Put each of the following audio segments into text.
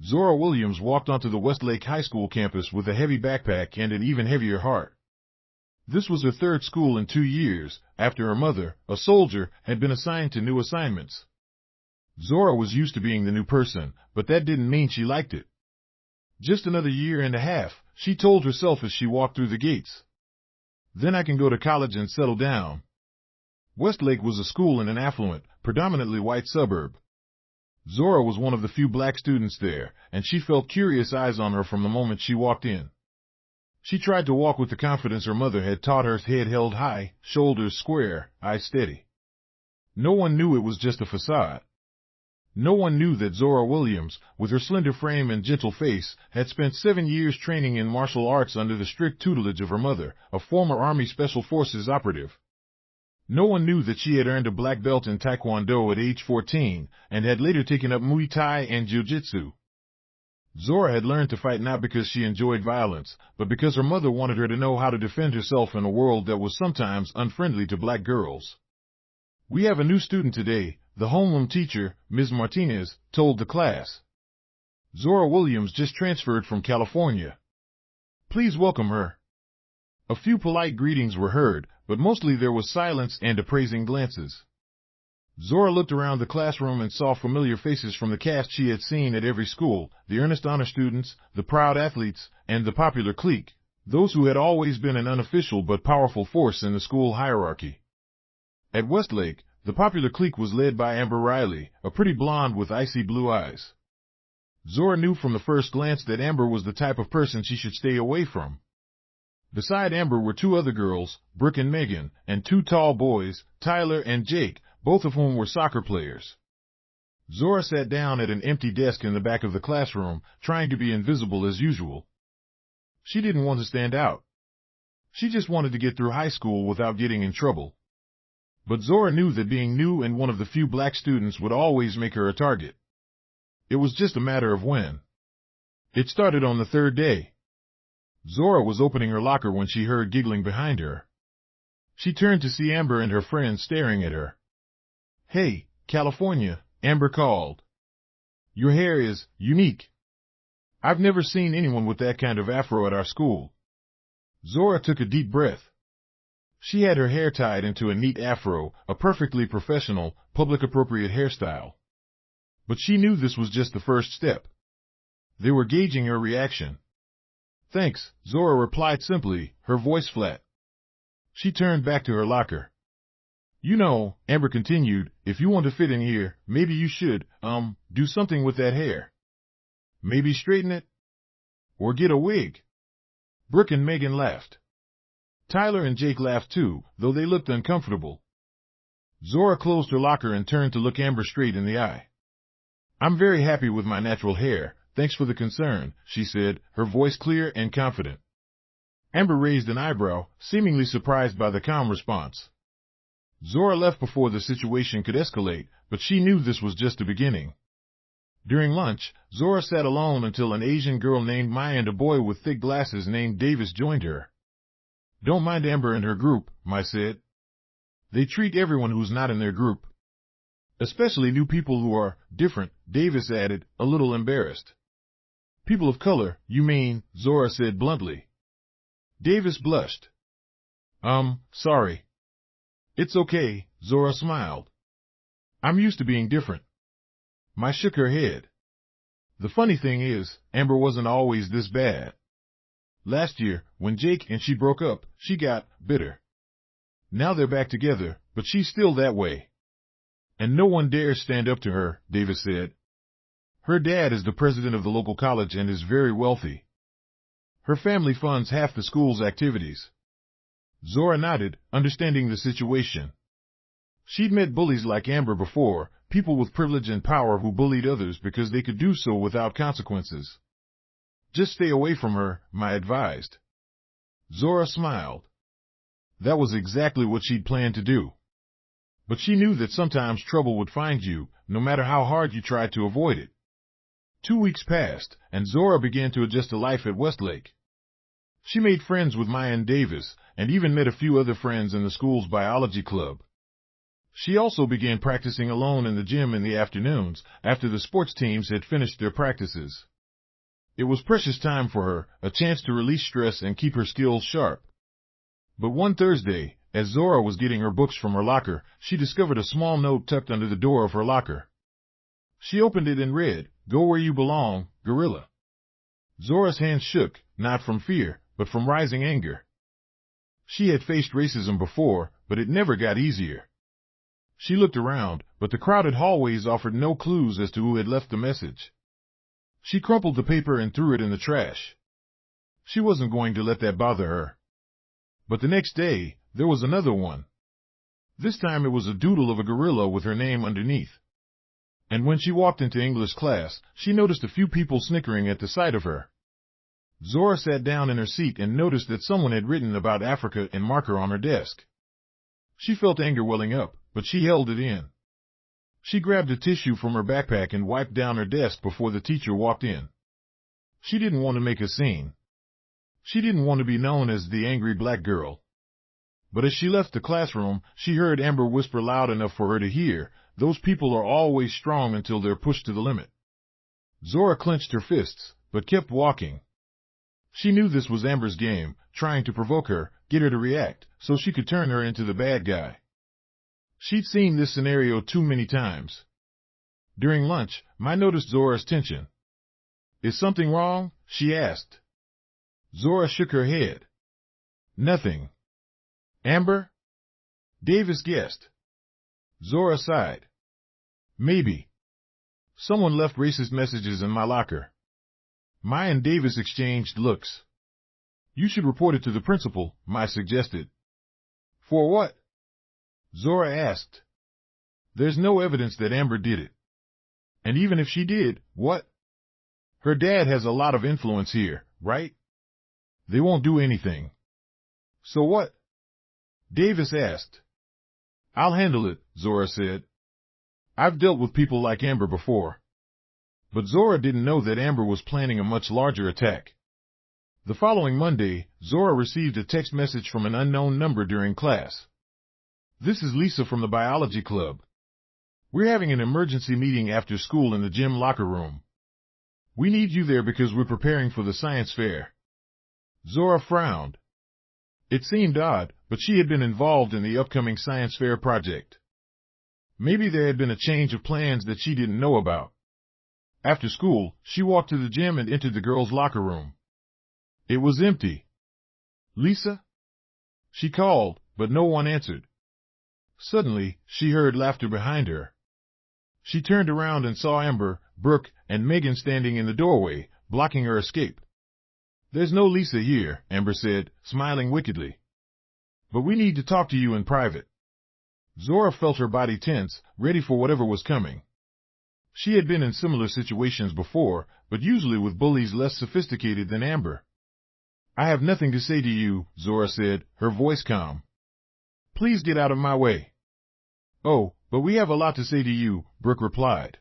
Zora Williams walked onto the Westlake High School campus with a heavy backpack and an even heavier heart. This was her third school in 2 years, after her mother, a soldier, had been assigned to new assignments. Zora was used to being the new person, but that didn't mean she liked it. Just another year and a half, she told herself as she walked through the gates. Then I can go to college and settle down. Westlake was a school in an affluent, predominantly white suburb. Zora was one of the few black students there, and she felt curious eyes on her from the moment she walked in. She tried to walk with the confidence her mother had taught her, head held high, shoulders square, eyes steady. No one knew it was just a facade. No one knew that Zora Williams, with her slender frame and gentle face, had spent 7 years training in martial arts under the strict tutelage of her mother, a former Army Special Forces operative. No one knew that she had earned a black belt in Taekwondo at age 14, and had later taken up Muay Thai and Jiu-Jitsu. Zora had learned to fight not because she enjoyed violence, but because her mother wanted her to know how to defend herself in a world that was sometimes unfriendly to black girls. "We have a new student today," the homeroom teacher, Ms. Martinez, told the class. "Zora Williams just transferred from California. Please welcome her." A few polite greetings were heard, but mostly there was silence and appraising glances. Zora looked around the classroom and saw familiar faces from the cast she had seen at every school, the earnest honor students, the proud athletes, and the popular clique, those who had always been an unofficial but powerful force in the school hierarchy. At Westlake, the popular clique was led by Amber Riley, a pretty blonde with icy blue eyes. Zora knew from the first glance that Amber was the type of person she should stay away from. Beside Amber were 2 other girls, Brooke and Megan, and 2 tall boys, Tyler and Jake, both of whom were soccer players. Zora sat down at an empty desk in the back of the classroom, trying to be invisible as usual. She didn't want to stand out. She just wanted to get through high school without getting in trouble. But Zora knew that being new and one of the few black students would always make her a target. It was just a matter of when. It started on the 3rd day. Zora was opening her locker when she heard giggling behind her. She turned to see Amber and her friends staring at her. "Hey, California," Amber called. "Your hair is unique. I've never seen anyone with that kind of afro at our school." Zora took a deep breath. She had her hair tied into a neat afro, a perfectly professional, public-appropriate hairstyle. But she knew this was just the first step. They were gauging her reaction. "Thanks," Zora replied simply, her voice flat. She turned back to her locker. "You know," Amber continued, "if you want to fit in here, maybe you should, do something with that hair. Maybe straighten it? Or get a wig." Brooke and Megan laughed. Tyler and Jake laughed too, though they looked uncomfortable. Zora closed her locker and turned to look Amber straight in the eye. "I'm very happy with my natural hair. Thanks for the concern," she said, her voice clear and confident. Amber raised an eyebrow, seemingly surprised by the calm response. Zora left before the situation could escalate, but she knew this was just the beginning. During lunch, Zora sat alone until an Asian girl named Maya and a boy with thick glasses named Davis joined her. "Don't mind Amber and her group," Maya said. "They treat everyone who's not in their group. Especially new people who are different," Davis added, a little embarrassed. "People of color, you mean," Zora said bluntly. Davis blushed. Sorry." "It's okay," Zora smiled. "I'm used to being different." Maya shook her head. "The funny thing is, Amber wasn't always this bad. Last year, when Jake and she broke up, she got bitter. Now they're back together, but she's still that way. And no one dares stand up to her," Davis said. "Her dad is the president of the local college and is very wealthy. Her family funds half the school's activities." Zora nodded, understanding the situation. She'd met bullies like Amber before, people with privilege and power who bullied others because they could do so without consequences. "Just stay away from her," Maya advised. Zora smiled. That was exactly what she'd planned to do. But she knew that sometimes trouble would find you, no matter how hard you tried to avoid it. 2 weeks passed, and Zora began to adjust to life at Westlake. She made friends with Maya and Davis, and even met a few other friends in the school's biology club. She also began practicing alone in the gym in the afternoons, after the sports teams had finished their practices. It was precious time for her, a chance to release stress and keep her skills sharp. But one Thursday, as Zora was getting her books from her locker, she discovered a small note tucked under the door of her locker. She opened it and read, "Go where you belong, gorilla." Zora's hands shook, not from fear, but from rising anger. She had faced racism before, but it never got easier. She looked around, but the crowded hallways offered no clues as to who had left the message. She crumpled the paper and threw it in the trash. She wasn't going to let that bother her. But the next day, there was another one. This time it was a doodle of a gorilla with her name underneath. And when she walked into English class, she noticed a few people snickering at the sight of her. Zora sat down in her seat and noticed that someone had written about Africa in marker on her desk. She felt anger welling up, but she held it in. She grabbed a tissue from her backpack and wiped down her desk before the teacher walked in. She didn't want to make a scene. She didn't want to be known as the angry black girl. But as she left the classroom, she heard Amber whisper loud enough for her to hear, "Those people are always strong until they're pushed to the limit." Zora clenched her fists, but kept walking. She knew this was Amber's game, trying to provoke her, get her to react, so she could turn her into the bad guy. She'd seen this scenario too many times. During lunch, Mai noticed Zora's tension. "Is something wrong?" she asked. Zora shook her head. "Nothing." "Amber?" Davis guessed. Zora sighed. "Maybe. Someone left racist messages in my locker." Mai and Davis exchanged looks. "You should report it to the principal," Mai suggested. "For what?" Zora asked. "There's no evidence that Amber did it. And even if she did, what? Her dad has a lot of influence here, right? They won't do anything." "So what?" Davis asked. "I'll handle it," Zora said. "I've dealt with people like Amber before." But Zora didn't know that Amber was planning a much larger attack. The following Monday, Zora received a text message from an unknown number during class. "This is Lisa from the biology club. We're having an emergency meeting after school in the gym locker room. We need you there because we're preparing for the science fair." Zora frowned. It seemed odd, but she had been involved in the upcoming science fair project. Maybe there had been a change of plans that she didn't know about. After school, she walked to the gym and entered the girls' locker room. It was empty. "Lisa?" she called, but no one answered. Suddenly, she heard laughter behind her. She turned around and saw Amber, Brooke, and Megan standing in the doorway, blocking her escape. "There's no Lisa here," Amber said, smiling wickedly. "But we need to talk to you in private." Zora felt her body tense, ready for whatever was coming. She had been in similar situations before, but usually with bullies less sophisticated than Amber. "I have nothing to say to you," Zora said, her voice calm. "Please get out of my way." "Oh, but we have a lot to say to you," Brooke replied.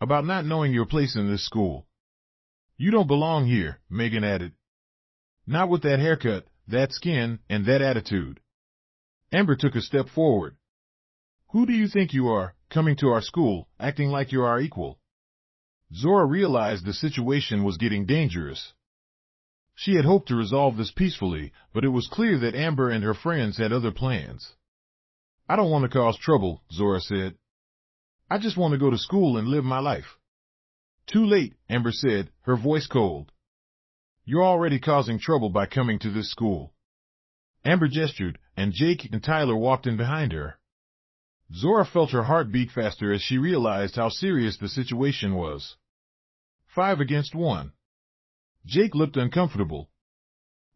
"About not knowing your place in this school." "You don't belong here," Megan added. "Not with that haircut, that skin, and that attitude." Amber took a step forward. "Who do you think you are, coming to our school, acting like you're our equal?" Zora realized the situation was getting dangerous. She had hoped to resolve this peacefully, but it was clear that Amber and her friends had other plans. "I don't want to cause trouble," Zora said. "I just want to go to school and live my life." "Too late," Amber said, her voice cold. "You're already causing trouble by coming to this school." Amber gestured, and Jake and Tyler walked in behind her. Zora felt her heart beat faster as she realized how serious the situation was. 5 against 1. Jake looked uncomfortable.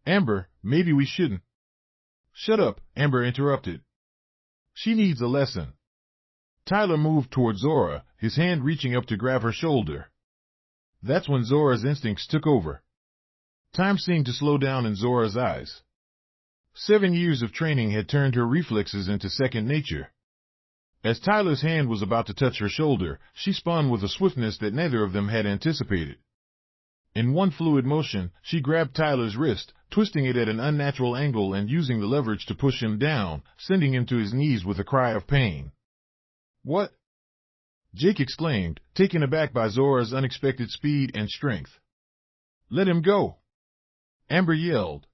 "Amber, maybe we shouldn't." "Shut up," Amber interrupted. "She needs a lesson." Tyler moved toward Zora, his hand reaching up to grab her shoulder. That's when Zora's instincts took over. Time seemed to slow down in Zora's eyes. 7 years of training had turned her reflexes into second nature. As Tyler's hand was about to touch her shoulder, she spun with a swiftness that neither of them had anticipated. In one fluid motion, she grabbed Tyler's wrist, twisting it at an unnatural angle and using the leverage to push him down, sending him to his knees with a cry of pain. "What?" Jake exclaimed, taken aback by Zora's unexpected speed and strength. Let him go! Amber yelled.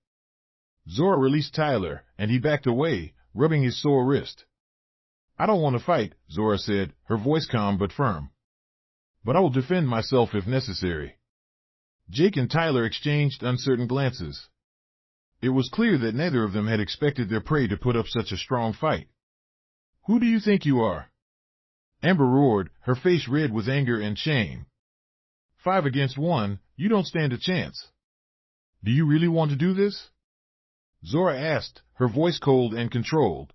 Zora released Tyler, and he backed away, rubbing his sore wrist. I don't want to fight, Zora said, her voice calm but firm. But I will defend myself if necessary. Jake and Tyler exchanged uncertain glances. It was clear that neither of them had expected their prey to put up such a strong fight. Who do you think you are? Amber roared, her face red with anger and shame. 5 against 1, you don't stand a chance. Do you really want to do this? Zora asked, her voice cold and controlled.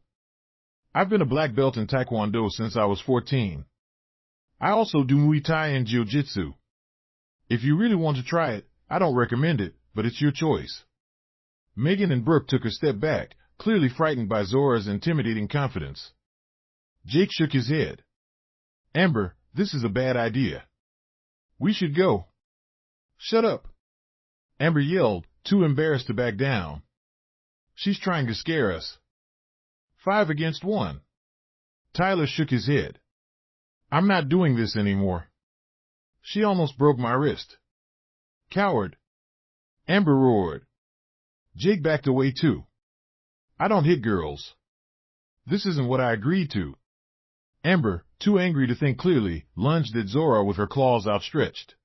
I've been a black belt in Taekwondo since I was 14. I also do Muay Thai and Jiu-Jitsu. If you really want to try it, I don't recommend it, but it's your choice. Megan and Brooke took a step back, clearly frightened by Zora's intimidating confidence. Jake shook his head. Amber, this is a bad idea. We should go. Shut up! Amber yelled, too embarrassed to back down. She's trying to scare us. 5 against 1. Tyler shook his head. I'm not doing this anymore. She almost broke my wrist. Coward! Amber roared. Jake backed away too. I don't hit girls. This isn't what I agreed to. Amber, too angry to think clearly, lunged at Zora with her claws outstretched.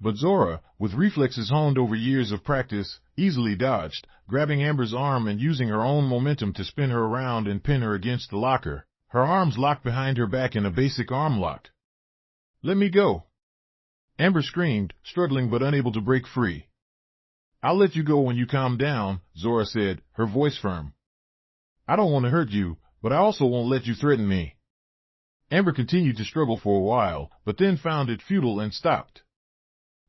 But Zora, with reflexes honed over years of practice, easily dodged, grabbing Amber's arm and using her own momentum to spin her around and pin her against the locker, her arms locked behind her back in a basic arm lock. Let me go! Amber screamed, struggling but unable to break free. I'll let you go when you calm down, Zora said, her voice firm. I don't want to hurt you, but I also won't let you threaten me. Amber continued to struggle for a while, but then found it futile and stopped.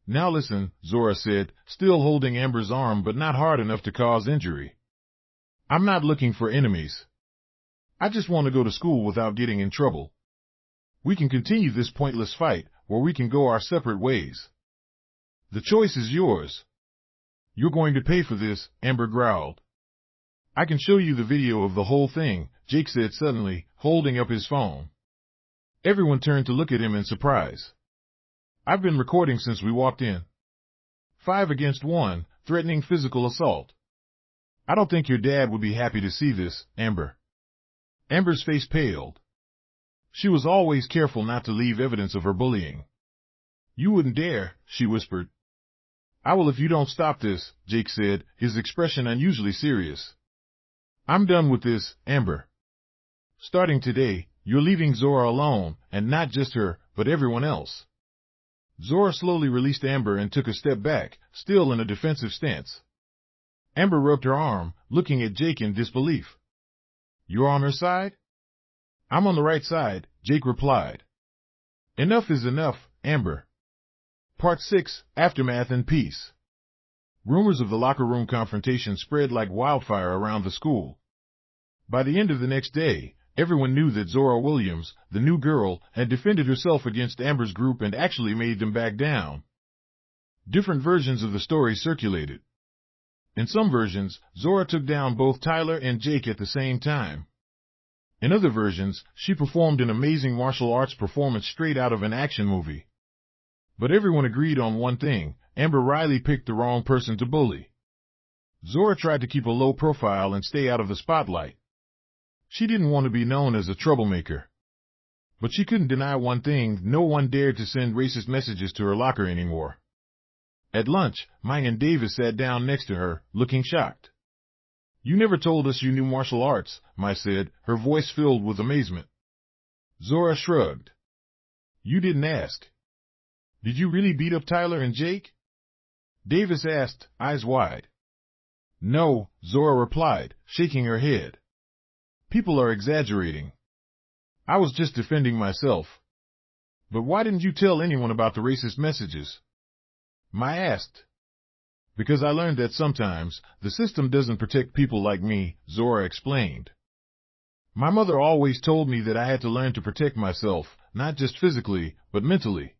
Now listen, Zora said, still holding Amber's arm but not hard enough to cause injury. I'm not looking for enemies. I just want to go to school without getting in trouble. We can continue this pointless fight, or we can go our separate ways. The choice is yours. You're going to pay for this, Amber growled. I can show you the video of the whole thing, Jake said suddenly, holding up his phone. Everyone turned to look at him in surprise. I've been recording since we walked in. 5 against 1, threatening physical assault. I don't think your dad would be happy to see this, Amber. Amber's face paled. She was always careful not to leave evidence of her bullying. You wouldn't dare, she whispered. I will if you don't stop this, Jake said, his expression unusually serious. I'm done with this, Amber. Starting today, you're leaving Zora alone, and not just her, but everyone else. Zora slowly released Amber and took a step back, still in a defensive stance. Amber rubbed her arm, looking at Jake in disbelief. You're on her side? I'm on the right side, Jake replied. Enough is enough, Amber. Part 6, Aftermath and Peace. Rumors of the locker room confrontation spread like wildfire around the school. By the end of the next day, everyone knew that Zora Williams, the new girl, had defended herself against Amber's group and actually made them back down. Different versions of the story circulated. In some versions, Zora took down both Tyler and Jake at the same time. In other versions, she performed an amazing martial arts performance straight out of an action movie. But everyone agreed on one thing, Amber Riley picked the wrong person to bully. Zora tried to keep a low profile and stay out of the spotlight. She didn't want to be known as a troublemaker. But she couldn't deny one thing, no one dared to send racist messages to her locker anymore. At lunch, Maya Davis sat down next to her, looking shocked. You never told us you knew martial arts, Maya said, her voice filled with amazement. Zora shrugged. You didn't ask. Did you really beat up Tyler and Jake? Davis asked, eyes wide. No, Zora replied, shaking her head. People are exaggerating. I was just defending myself. But why didn't you tell anyone about the racist messages? Maya asked. Because I learned that sometimes the system doesn't protect people like me, Zora explained. My mother always told me that I had to learn to protect myself, not just physically, but mentally.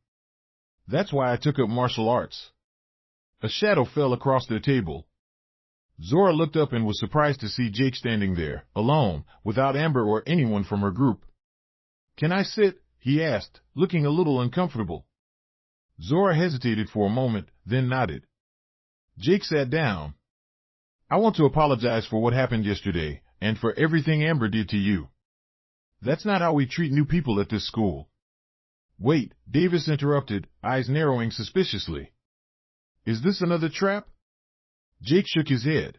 That's why I took up martial arts. A shadow fell across their table. Zora looked up and was surprised to see Jake standing there, alone, without Amber or anyone from her group. Can I sit? He asked, looking a little uncomfortable. Zora hesitated for a moment, then nodded. Jake sat down. I want to apologize for what happened yesterday, and for everything Amber did to you. That's not how we treat new people at this school. Wait, Davis interrupted, eyes narrowing suspiciously. Is this another trap? Jake shook his head.